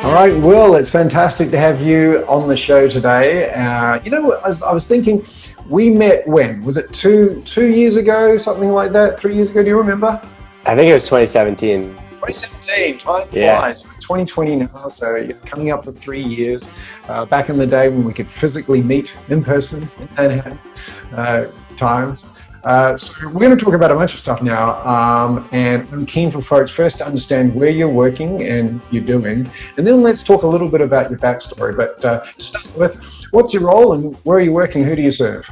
All right, Will, it's fantastic to have you on the show today. I was thinking, we met when? Was it two years ago, something like that? 3 years ago? Do you remember? I think it was 2017. 2017, time flies. Yeah. It's 2020 now, so you're coming up for 3 years. Back in the day when we could physically meet in person in Manhattan times. So we're going to talk about a bunch of stuff now, and I'm keen for folks first to understand where you're working and you're doing, and then let's talk a little bit about your backstory. But to start with, what's your role and where are you working? Who do you serve?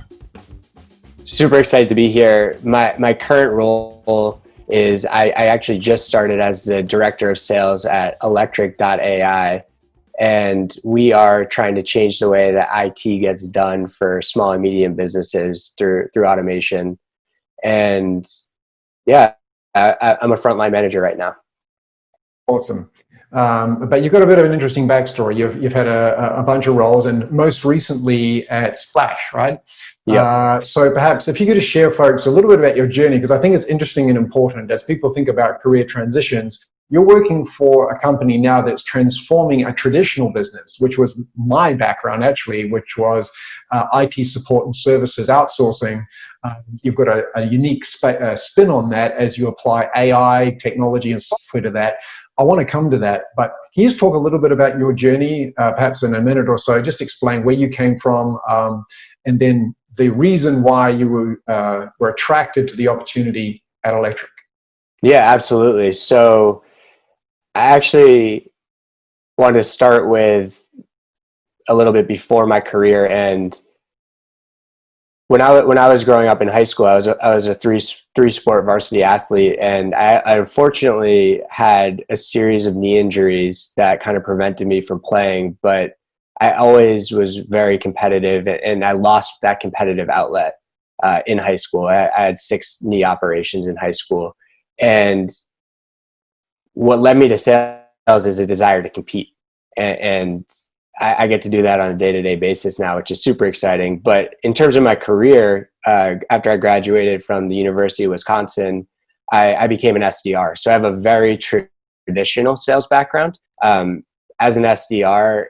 Super excited to be here. My current role is I actually just started as the director of sales at electric.ai, and we are trying to change the way that IT gets done for small and medium businesses through automation. And yeah, I'm a frontline manager right now. Awesome. But you've got a bit of an interesting backstory. You've had a bunch of roles, and most recently at Splash, right? Yeah. So perhaps if you could just share, folks, a little bit about your journey, because I think it's interesting and important as people think about career transitions. You're working for a company now that's transforming a traditional business, which was my background actually, which was IT support and services outsourcing. You've got a unique spin on that as you apply AI, technology, and software to that. I want to come to that, but can you just talk a little bit about your journey, perhaps in a minute or so, just explain where you came from, and then the reason why you were attracted to the opportunity at Electric. Yeah, absolutely. So I actually wanted to start with a little bit before my career, and when I was growing up in high school, I was a three sport varsity athlete, and I unfortunately had a series of knee injuries that kind of prevented me from playing. But I always was very competitive, and I lost that competitive outlet in high school. I had 6 knee operations in high school, and what led me to sales is a desire to compete, and I get to do that on a day-to-day basis now, which is super exciting. But in terms of my career, after I graduated from the University of Wisconsin, I became an SDR. So I have a very traditional sales background. As an SDR,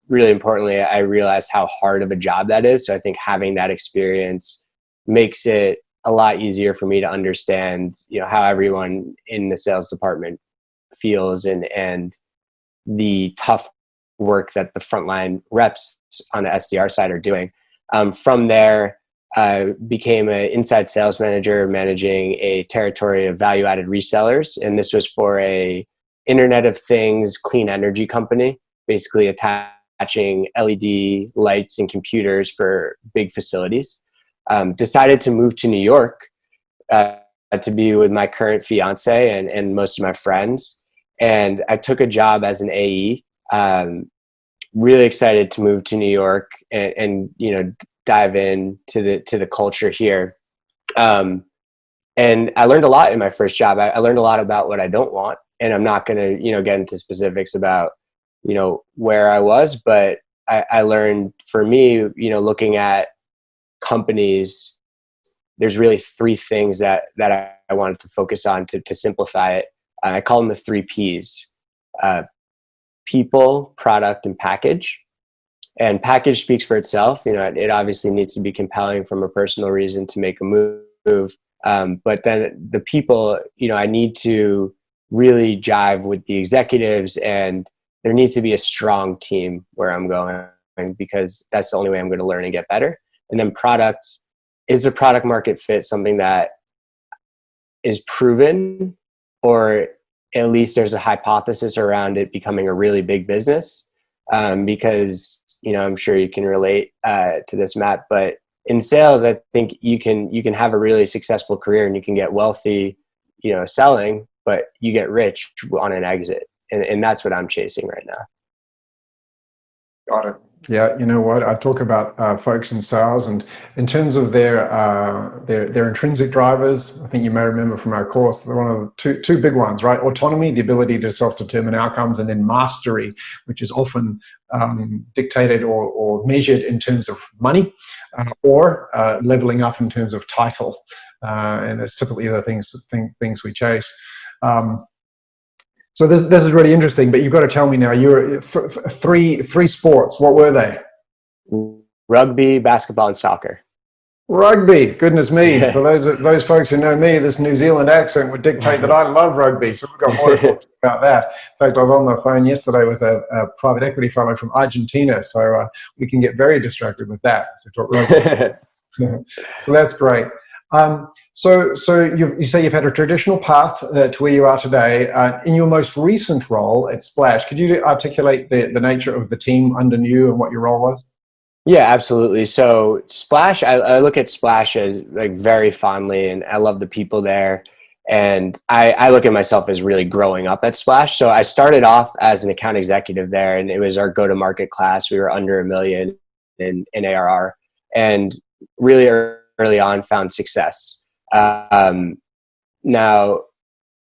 really importantly, I realized how hard of a job that is. So I think having that experience makes it a lot easier for me to understand, how everyone in the sales department feels and the tough work that the frontline reps on the SDR side are doing. From there, I became an inside sales manager managing a territory of value-added resellers. And this was for a Internet of Things clean energy company, basically attaching LED lights and computers for big facilities. Decided to move to New York to be with my current fiance and most of my friends. And I took a job as an AE. Really excited to move to New York and dive in to the culture here. And I learned a lot in my first job. I learned a lot about what I don't want, and I'm not going to get into specifics about where I was, but I learned, for me, looking at companies, there's really 3 things that I wanted to focus on to simplify it. I call them the 3 Ps: people, product, and package. And package speaks for itself. It obviously needs to be compelling from a personal reason to make a move. But then the people, I need to really jive with the executives, and there needs to be a strong team where I'm going, because that's the only way I'm going to learn and get better. And then product, is the product market fit something that is proven, or at least there's a hypothesis around it becoming a really big business? Because I'm sure you can relate to this, Matt, but in sales, I think you can have a really successful career and you can get wealthy, selling, but you get rich on an exit, and that's what I'm chasing right now. Got it. Yeah, you know what? I talk about folks in sales, and in terms of their intrinsic drivers, I think you may remember from our course, they're one of the two big ones, right? Autonomy, the ability to self-determine outcomes, and then mastery, which is often dictated or measured in terms of money. or leveling up in terms of title. And it's typically the things we chase. So this is really interesting, but you've got to tell me now, you're three sports. What were they? Rugby, basketball, and soccer. Rugby, goodness me. For those folks who know me, this New Zealand accent would dictate that I love rugby. So we've got more to talk about that. In fact, I was on the phone yesterday with a private equity fellow from Argentina, so we can get very distracted with that. So talk rugby. So that's great. So you say you've had a traditional path to where you are today. In your most recent role at Splash, could you articulate the nature of the team under you and what your role was? Yeah, absolutely. So Splash, I look at Splash as like very fondly, and I love the people there. And I look at myself as really growing up at Splash. So I started off as an account executive there, and it was our go-to-market class. We were under $1 million in ARR, and really early on found success. Now,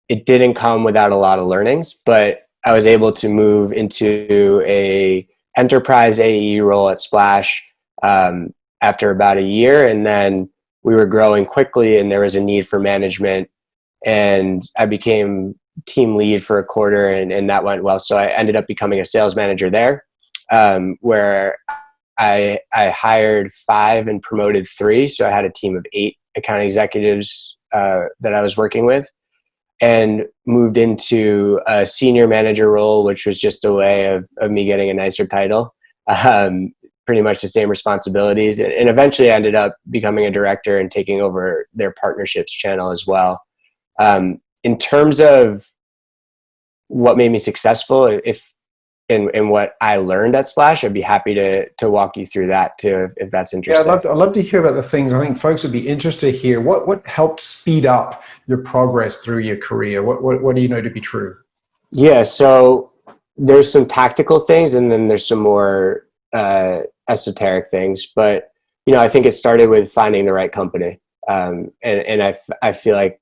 it didn't come without a lot of learnings, but I was able to move into a enterprise AE role at Splash after about a year, and then we were growing quickly and there was a need for management, and I became team lead for a quarter, and that went well. So I ended up becoming a sales manager there, where I hired 5 and promoted 3. So I had a team of 8 account executives that I was working with, and moved into a senior manager role, which was just a way of me getting a nicer title, pretty much the same responsibilities. And eventually I ended up becoming a director and taking over their partnerships channel as well. In terms of what made me successful, in what I learned at Splash, I'd be happy to walk you through that too, if that's interesting. Yeah, I'd love to hear about the things. I think folks would be interested here. What helped speed up your progress through your career? What do you know to be true? Yeah, so there's some tactical things, and then there's some more esoteric things. But I think it started with finding the right company, and I feel like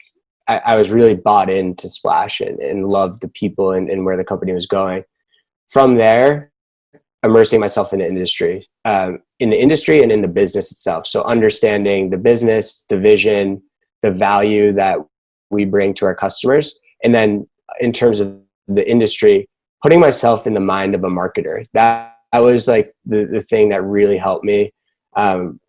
I was really bought into Splash and loved the people and where the company was going. From there, immersing myself in the industry and in the business itself. So understanding the business, the vision, the value that we bring to our customers. And then in terms of the industry, putting myself in the mind of a marketer. That was like the thing that really helped me.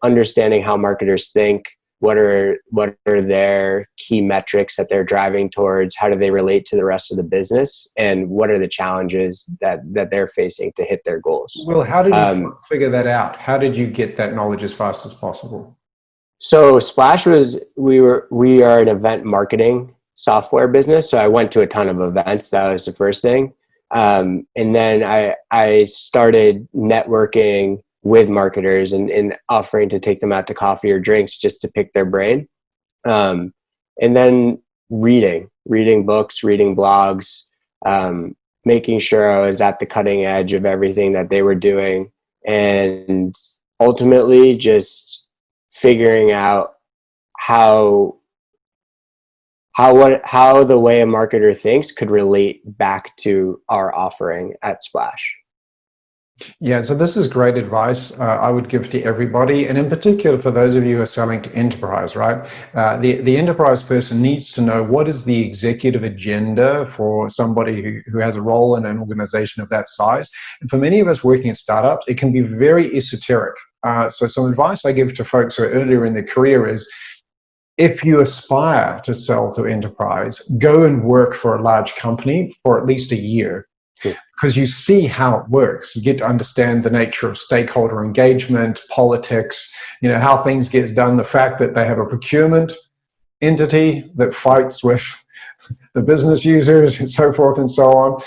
Understanding how marketers think, what are their key metrics that they're driving towards, how do they relate to the rest of the business, and what are the challenges that they're facing to hit their goals. Well, how did you figure that out? How did you get that knowledge as fast as possible? So Splash we are an event marketing software business. So I went to a ton of events. That was the first thing. And then I started networking with marketers and offering to take them out to coffee or drinks just to pick their brain. And then reading books, reading blogs, making sure I was at the cutting edge of everything that they were doing, and ultimately just figuring out how the way a marketer thinks could relate back to our offering at Splash. Yeah, so this is great advice I would give to everybody, and in particular for those of you who are selling to enterprise, right? The enterprise person needs to know what is the executive agenda for somebody who has a role in an organization of that size. And for many of us working at startups, it can be very esoteric. So some advice I give to folks who are earlier in their career is, if you aspire to sell to enterprise, go and work for a large company for at least a year. Because you see how it works. You get to understand the nature of stakeholder engagement, politics, how things get done, the fact that they have a procurement entity that fights with the business users and so forth and so on.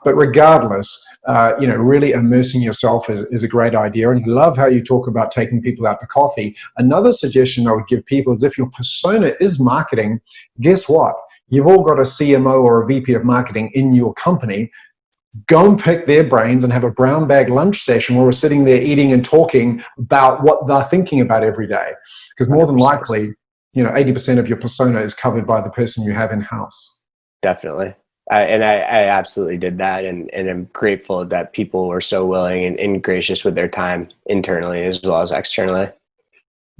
But regardless, really immersing yourself is a great idea. And I love how you talk about taking people out to coffee. Another suggestion I would give people is, if your persona is marketing, guess what? You've all got a CMO or a VP of marketing in your company. Go and pick their brains and have a brown bag lunch session where we're sitting there eating and talking about what they're thinking about every day. Because more than likely, 80% of your persona is covered by the person you have in-house. Definitely. I absolutely did that. And I'm grateful that people were so willing and gracious with their time internally as well as externally.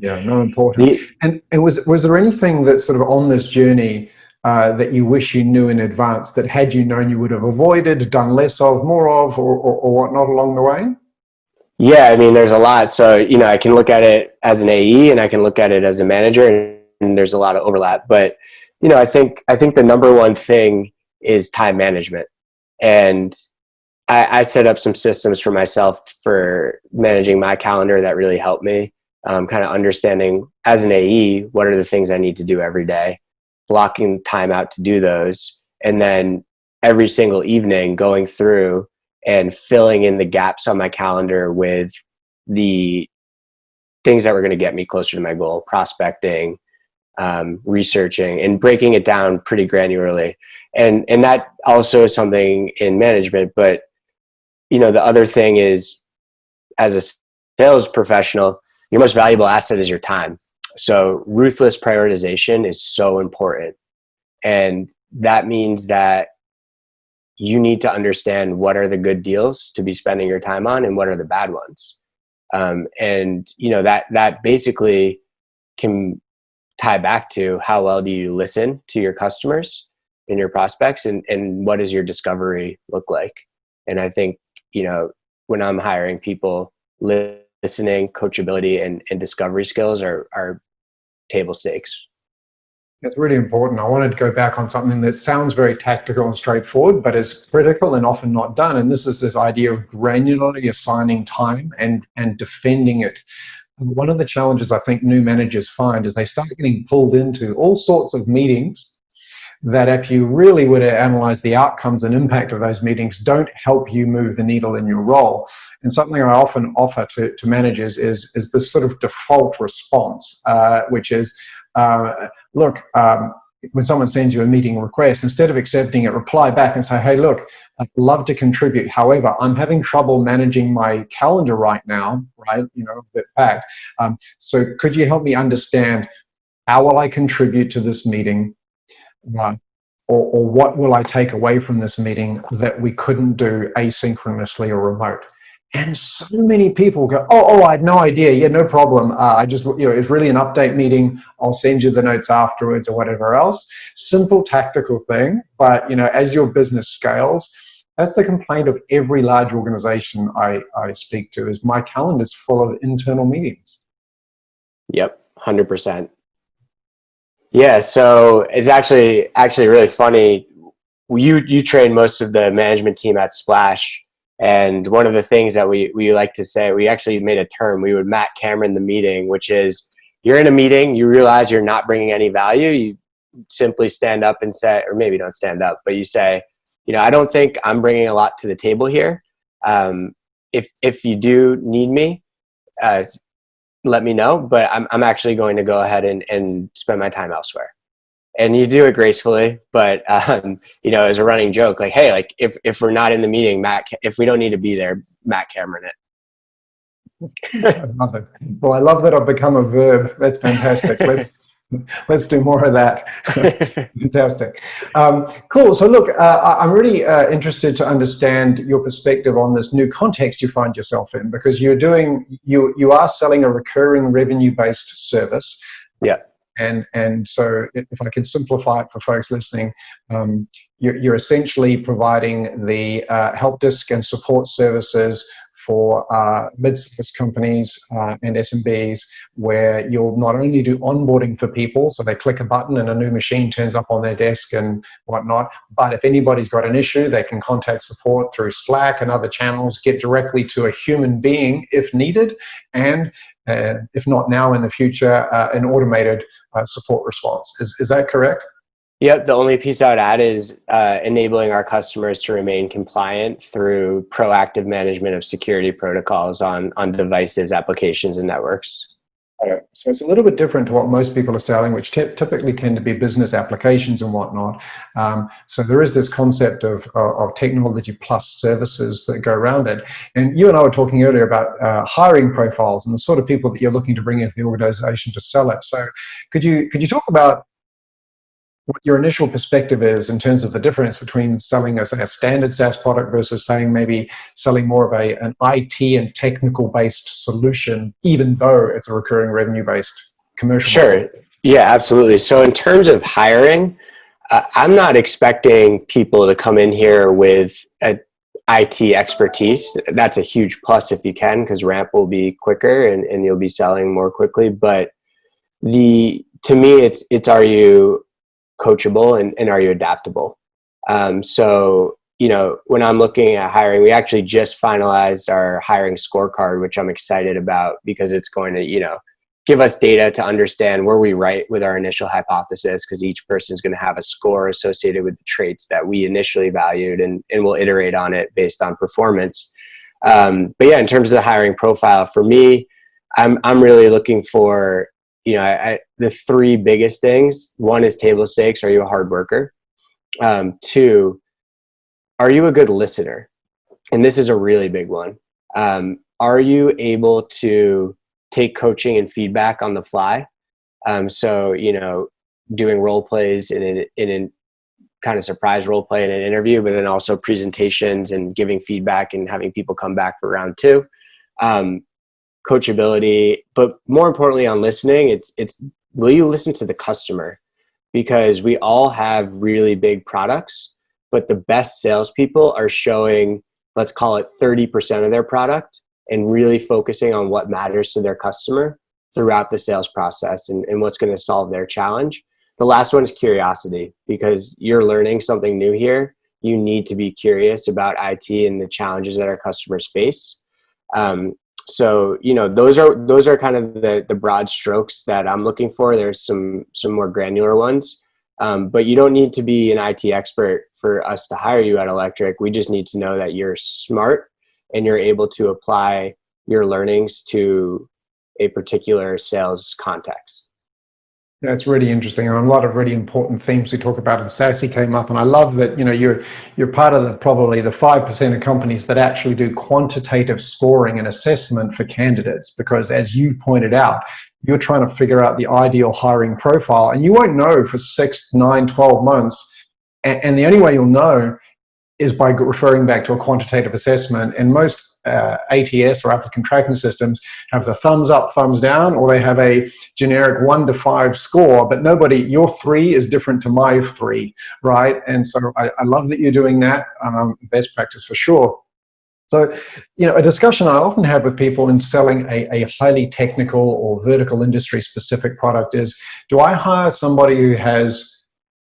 Yeah, no, important. The, And was there anything that sort of on this journey that you wish you knew in advance that had you known you would have avoided, done less of, more of, or whatnot along the way? yeah, I mean, there's a lot. So, I can look at it as an AE and I can look at it as a manager, and there's a lot of overlap. But, I think the number one thing is time management. And I set up some systems for myself for managing my calendar that really helped me, kind of understanding as an AE, what are the things I need to do every day, blocking time out to do those. And then every single evening going through and filling in the gaps on my calendar with the things that were going to get me closer to my goal, prospecting, researching, and breaking it down pretty granularly. And that also is something in management. But, the other thing is, as a sales professional, your most valuable asset is your time. So ruthless prioritization is so important. And that means that you need to understand what are the good deals to be spending your time on and what are the bad ones. And that basically can tie back to how well do you listen to your customers and your prospects, and what does your discovery look like? And I think, when I'm hiring people, listening, coachability, and discovery skills are table stakes. It's really important. I wanted to go back on something that sounds very tactical and straightforward, but is critical and often not done. And this is this idea of granularly assigning time and defending it. And one of the challenges I think new managers find is they start getting pulled into all sorts of meetings that, if you really were to analyze the outcomes and impact of those meetings, don't help you move the needle in your role. And something I often offer to managers is this sort of default response, which is, look, when someone sends you a meeting request, instead of accepting it, reply back and say, hey, look, I'd love to contribute. However, I'm having trouble managing my calendar right now, right? A bit packed. So could you help me understand how will I contribute to this meeting? Or what will I take away from this meeting that we couldn't do asynchronously or remote? And so many people go, oh, I had no idea. Yeah, no problem. I just, it's really an update meeting. I'll send you the notes afterwards or whatever else. Simple tactical thing. But, as your business scales, that's the complaint of every large organization I speak to, is my calendar's full of internal meetings. Yep, 100%. Yeah, so it's actually really funny. You train most of the management team at Splash, and one of the things that we like to say, we actually made a term. We would Matt Cameron the meeting, which is, you're in a meeting, you realize you're not bringing any value, you simply stand up and say, or maybe don't stand up, but you say, I don't think I'm bringing a lot to the table here. If you do need me, let me know, but I'm actually going to go ahead and spend my time elsewhere. And you do it gracefully, but as a running joke, like, hey, like if we're not in the meeting, if we don't need to be there, Matt Cameron it. I love it. Well, I love that I've become a verb. That's fantastic. Let's do more of that. Fantastic. Cool. So look, I'm really interested to understand your perspective on this new context you find yourself in, because you are selling a recurring revenue-based service. Yeah. And so if I could simplify it for folks listening, you're essentially providing the help desk and support services for mid-sized companies and SMBs, where you'll not only do onboarding for people, so they click a button and a new machine turns up on their desk and whatnot, but if anybody's got an issue, they can contact support through Slack and other channels, get directly to a human being if needed, and if not now, in the future, an automated support response. Is that correct? Yep. The only piece I would add is enabling our customers to remain compliant through proactive management of security protocols on devices, applications, and networks. So it's a little bit different to what most people are selling, which typically tend to be business applications and whatnot. So there is this concept of technology plus services that go around it. And you and I were talking earlier about hiring profiles and the sort of people that you're looking to bring into the organization to sell it. So could you talk about what your initial perspective is in terms of the difference between selling a standard SaaS product versus saying maybe selling more of an IT and technical based solution, even though it's a recurring revenue based commercial model. Sure. Yeah, absolutely. So in terms of hiring, I'm not expecting people to come in here with a IT expertise. That's a huge plus if you can, because ramp will be quicker and you'll be selling more quickly. But to me, it's are you coachable and are you adaptable? So, when I'm looking at hiring, we actually just finalized our hiring scorecard, which I'm excited about because it's going to, give us data to understand were we right with our initial hypothesis, because each person is going to have a score associated with the traits that we initially valued, and we'll iterate on it based on performance. But yeah, in terms of the hiring profile, for me, I'm really looking for, the three biggest things. One is table stakes. Are you a hard worker? Two, are you a good listener? And this is a really big one. Are you able to take coaching and feedback on the fly? So, doing role plays in a kind of surprise role play in an interview, but then also presentations and giving feedback and having people come back for round two. Coachability, but more importantly on listening, it's will you listen to the customer? Because we all have really big products, but the best salespeople are showing, let's call it 30% of their product, and really focusing on what matters to their customer throughout the sales process and what's going to solve their challenge. The last one is curiosity, because you're learning something new here. You need to be curious about IT and the challenges that our customers face. So, those are kind of the broad strokes that I'm looking for. There's some more granular ones. But you don't need to be an IT expert for us to hire you at Electric. We just need to know that you're smart and you're able to apply your learnings to a particular sales context. That's really interesting, and a lot of really important themes we talk about in SaaSy came up, and I love that you're part of probably the 5% of companies that actually do quantitative scoring and assessment for candidates, because as you pointed out, you're trying to figure out the ideal hiring profile, and you won't know for 6, 9, 12 months, and the only way you'll know is by referring back to a quantitative assessment. And most ATS or applicant tracking systems have the thumbs up, thumbs down, or they have a generic 1 to 5 score, but your 3 is different to my 3, right? And so I love that you're doing that. Best practice for sure. So, a discussion I often have with people in selling a highly technical or vertical industry specific product is, do I hire somebody who has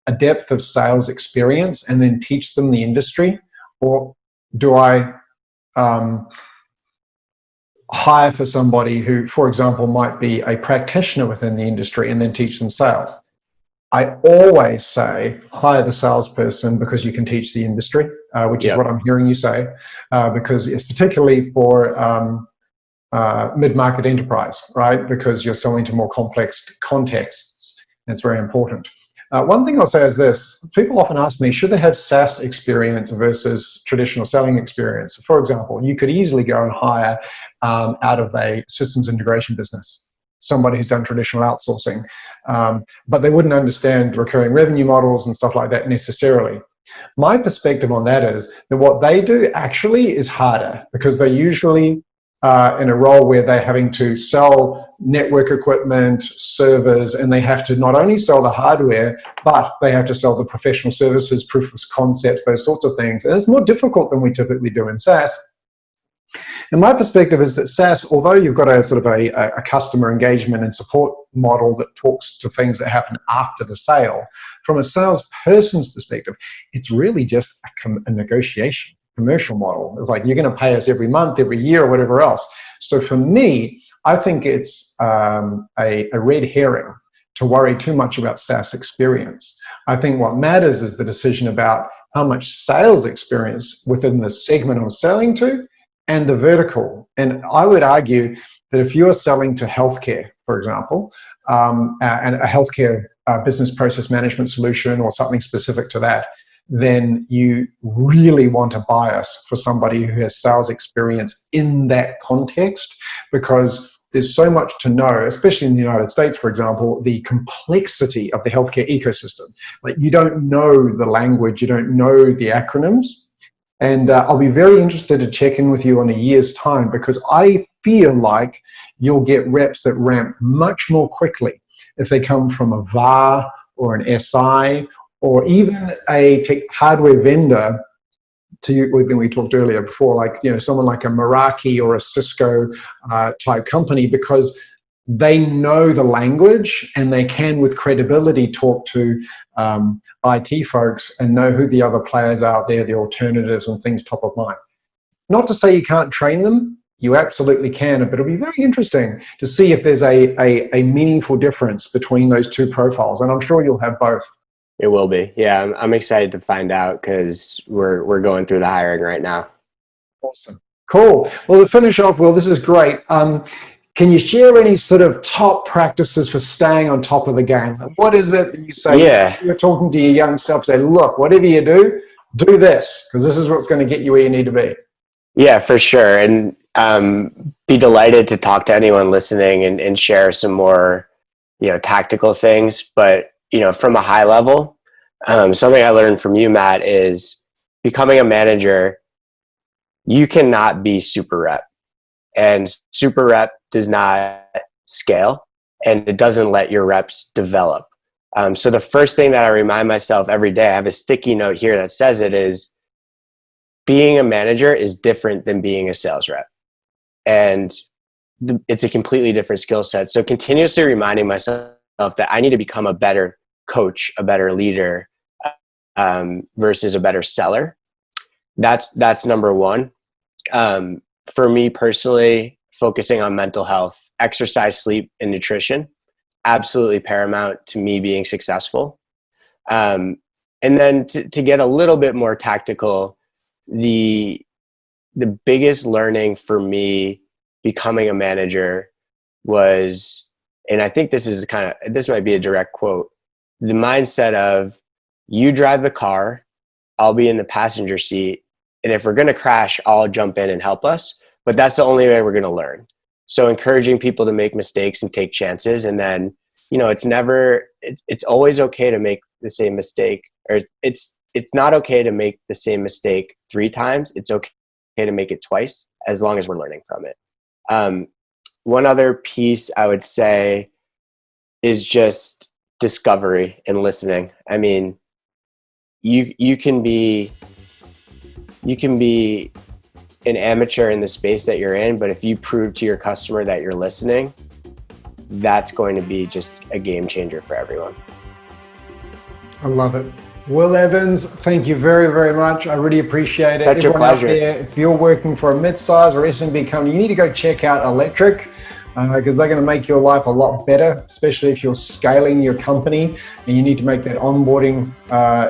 a depth of sales experience and then teach them the industry, or do I hire for somebody who, for example, might be a practitioner within the industry and then teach them sales? I always say hire the salesperson because you can teach the industry, which is what I'm hearing you say, because it's particularly for mid-market enterprise, right? Because you're selling to more complex contexts, and it's very important. One thing I'll say is this: people often ask me, should they have SaaS experience versus traditional selling experience? For example, you could easily go and hire out of a systems integration business somebody who's done traditional outsourcing, but they wouldn't understand recurring revenue models and stuff like that necessarily. My perspective on that is that what they do actually is harder, because they're usually in a role where they're having to sell network equipment, servers, and they have to not only sell the hardware, but they have to sell the professional services, proof of concepts, those sorts of things. And it's more difficult than we typically do in SaaS. And my perspective is that SaaS, although you've got a sort of a customer engagement and support model that talks to things that happen after the sale, from a salesperson's perspective, it's really just a negotiation. Commercial model. It's like, you're going to pay us every month, every year, or whatever else. So for me, I think it's a red herring to worry too much about SaaS experience. I think what matters is the decision about how much sales experience within the segment I'm selling to and the vertical. And I would argue that if you're selling to healthcare, for example, and a healthcare business process management solution or something specific to that, then you really want to bias for somebody who has sales experience in that context, because there's so much to know, especially in the United States, for example, the complexity of the healthcare ecosystem. Like, you don't know the language, you don't know the acronyms. And I'll be very interested to check in with you in a year's time, because I feel like you'll get reps that ramp much more quickly if they come from a VAR or an SI or even a hardware vendor. We talked earlier before, like, someone like a Meraki or a Cisco type company, because they know the language and they can, with credibility, talk to IT folks and know who the other players out there, the alternatives and things top of mind. Not to say you can't train them, you absolutely can, but it'll be very interesting to see if there's a meaningful difference between those two profiles, and I'm sure you'll have both. It will be. Yeah, I'm excited to find out, because we're going through the hiring right now. Awesome. Cool. Well, to finish off, Will, this is great. Can you share any sort of top practices for staying on top of the game? What is it that you say? Yeah. You're talking to your young self, say, look, whatever you do this, because this is what's going to get you where you need to be. Yeah, for sure. And be delighted to talk to anyone listening and share some more, tactical things. But from a high level, something I learned from you, Matt, is becoming a manager, you cannot be super rep. And super rep does not scale, and it doesn't let your reps develop. So the first thing that I remind myself every day, I have a sticky note here that says it, is being a manager is different than being a sales rep. And it's a completely different skill set. So continuously reminding myself that I need to become a better coach, a better leader, versus a better seller. That's number one. For me personally, focusing on mental health, exercise, sleep, and nutrition, absolutely paramount to me being successful. And then to get a little bit more tactical, the biggest learning for me becoming a manager was, and I think this might be a direct quote, the mindset of, you drive the car, I'll be in the passenger seat, and if we're going to crash, I'll jump in and help us. But that's the only way we're going to learn. So encouraging people to make mistakes and take chances. And then, it's always okay to make the same mistake, or it's not okay to make the same mistake 3 times. It's okay to make it twice, as long as we're learning from it. One other piece I would say is just discovery and listening. I mean, you can be an amateur in the space that you're in, but if you prove to your customer that you're listening, that's going to be just a game changer for everyone. I love it. Will Evans, thank you very, very much. I really appreciate it. Such a pleasure. Out there, if you're working for a mid-size or SMB company, you need to go check out Electric, because they're going to make your life a lot better, especially if you're scaling your company and you need to make that onboarding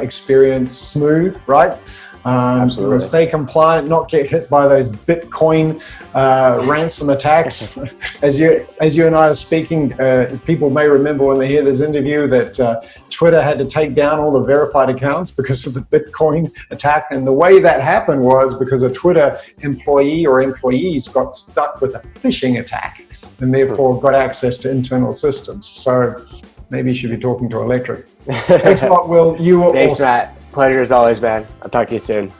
experience smooth, right? Absolutely. Stay compliant, not get hit by those Bitcoin ransom attacks. As you and I are speaking, people may remember when they hear this interview that Twitter had to take down all the verified accounts because of the Bitcoin attack. And the way that happened was because a Twitter employee or employees got stuck with a phishing attack and therefore got access to internal systems. So maybe you should be talking to Electric. Thanks a lot, Will. You were Thanks, awesome. Matt. Pleasure as always, man. I'll talk to you soon.